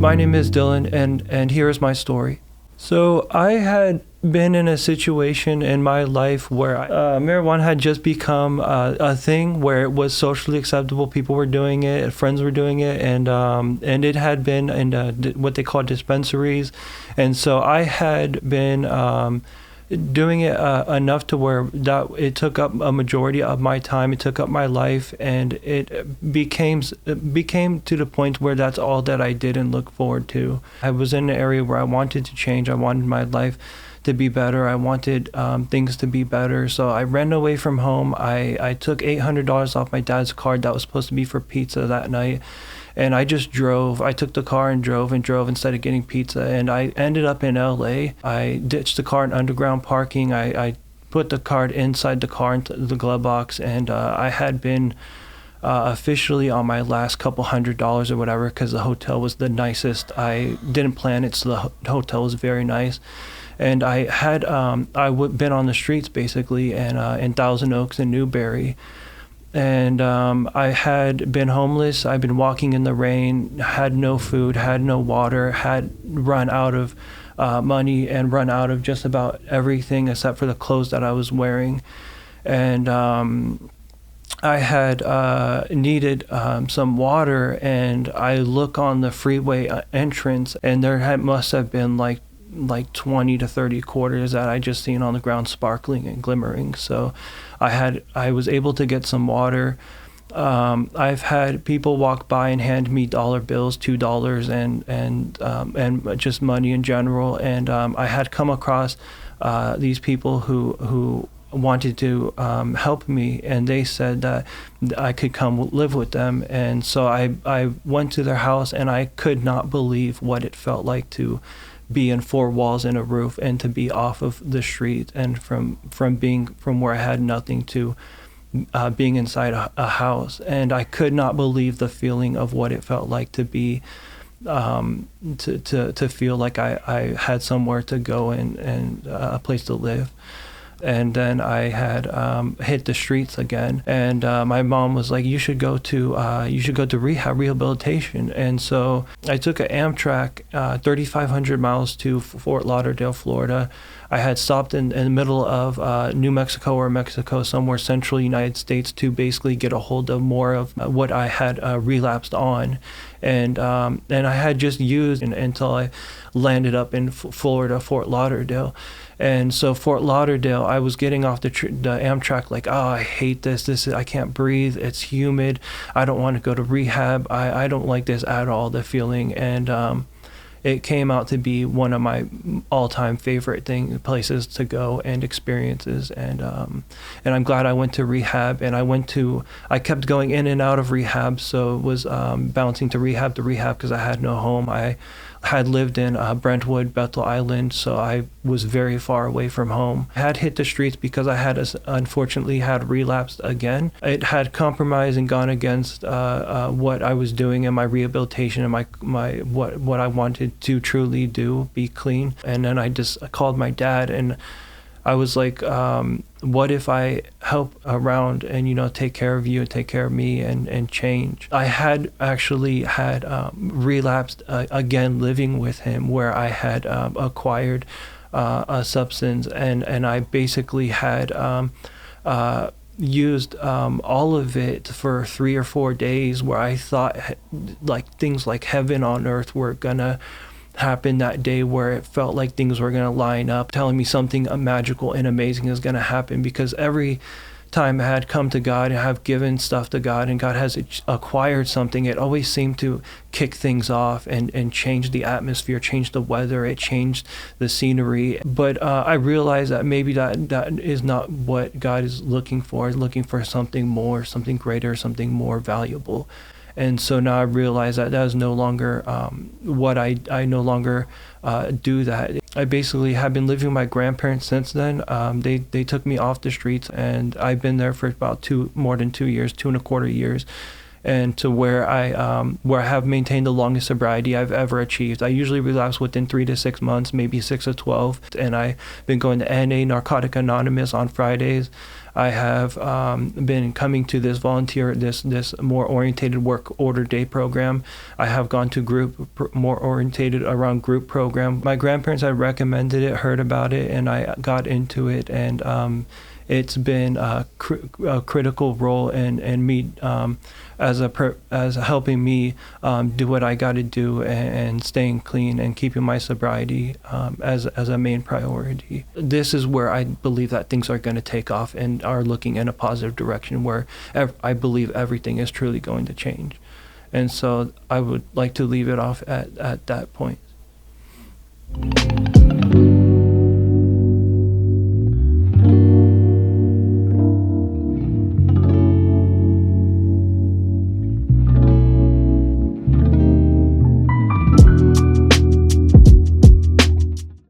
My name is Dylan, and here is my story. So I had been in a situation in my life where marijuana had just become a thing where it was socially acceptable. People were doing it, friends were doing it, and it had been in what they call dispensaries. And so I had been doing it enough to where that it took up a majority of my time. It took up my life, and it became to the point where that's all that I did and look forward to. I was in an area where I wanted to change. I wanted my life to be better. I wanted things to be better. So I ran away from home. I took $800 off my dad's card that was supposed to be for pizza that night. And I just drove. I took the car and drove instead of getting pizza. And I ended up in LA. I ditched the car in underground parking. I put the card inside the car into the glove box. And I had been officially on my last couple $100s or whatever, because the hotel was the nicest. I didn't plan it, so the hotel was very nice. And I had been on the streets basically, and in Thousand Oaks and Newberry. And I had been homeless. I'd been walking in the rain, had no food, had no water, had run out of money and run out of just about everything except for the clothes that I was wearing. And I had needed some water, and I look on the freeway entrance, and there must have been like 20 to 30 quarters that I just seen on the ground sparkling and glimmering. So I was able to get some water. I've had people walk by and hand me dollar bills, $2, and just money in general. And I had come across these people who wanted to help me, and they said that I could come live with them. And so I went to their house, and I could not believe what it felt like to be in four walls and a roof, and to be off of the street, and from where I had nothing to being inside a house. And I could not believe the feeling of what it felt like to be to feel like I had somewhere to go and a place to live. And then I had hit the streets again, and my mom was like, you should go to rehabilitation. And so I took an Amtrak 3,500 miles to Fort Lauderdale, Florida. I had stopped in the middle of New Mexico or Mexico, somewhere central United States, to basically get a hold of more of what I had relapsed on. And I had just used until I landed up in Florida, Fort Lauderdale. And so Fort Lauderdale, I was getting off the Amtrak like, oh, I hate this. I can't breathe. It's humid. I don't want to go to rehab. I don't like this at all, the feeling. And it came out to be one of my all-time favorite places to go and experiences. And I'm glad I went to rehab. And I kept going in and out of rehab, so it was bouncing to rehab because I had no home. I had lived in Brentwood, Bethel Island, so I was very far away from home. I had hit the streets because I had unfortunately had relapsed again. It had compromised and gone against what I was doing in my rehabilitation and my what I wanted to truly do, be clean. And then I just called my dad, and I was like, what if I help around and, take care of you and take care of me and change? I had actually relapsed again living with him, where I had acquired a substance, and I basically had used all of it for 3 or 4 days, where I thought like things like heaven on earth were gonna happen that day, where it felt like things were going to line up, telling me something magical and amazing is going to happen. Because every time I had come to God and have given stuff to God, and God has acquired something, it always seemed to kick things off and change the atmosphere, change the weather, it changed the scenery. But I realized that maybe that is not what God is looking for. He's looking for something more, something greater, something more valuable. And so now I realize that is no longer what I no longer do that. I basically have been living with my grandparents since then. They took me off the streets, and I've been there for about more than 2 years, 2.25 years, and to where I have maintained the longest sobriety I've ever achieved. I usually relapse within 3 to 6 months, maybe 6 to 12, and I've been going to NA, Narcotic Anonymous, on Fridays. I have been coming to this this more orientated work order day program. I have gone to more orientated around group program. My grandparents had recommended it, heard about it, and I got into it, and it's been a critical role in me as helping me do what I got to do, and staying clean and keeping my sobriety as a main priority. This is where I believe that things are going to take off and are looking in a positive direction, where I believe everything is truly going to change. And so I would like to leave it off at that point.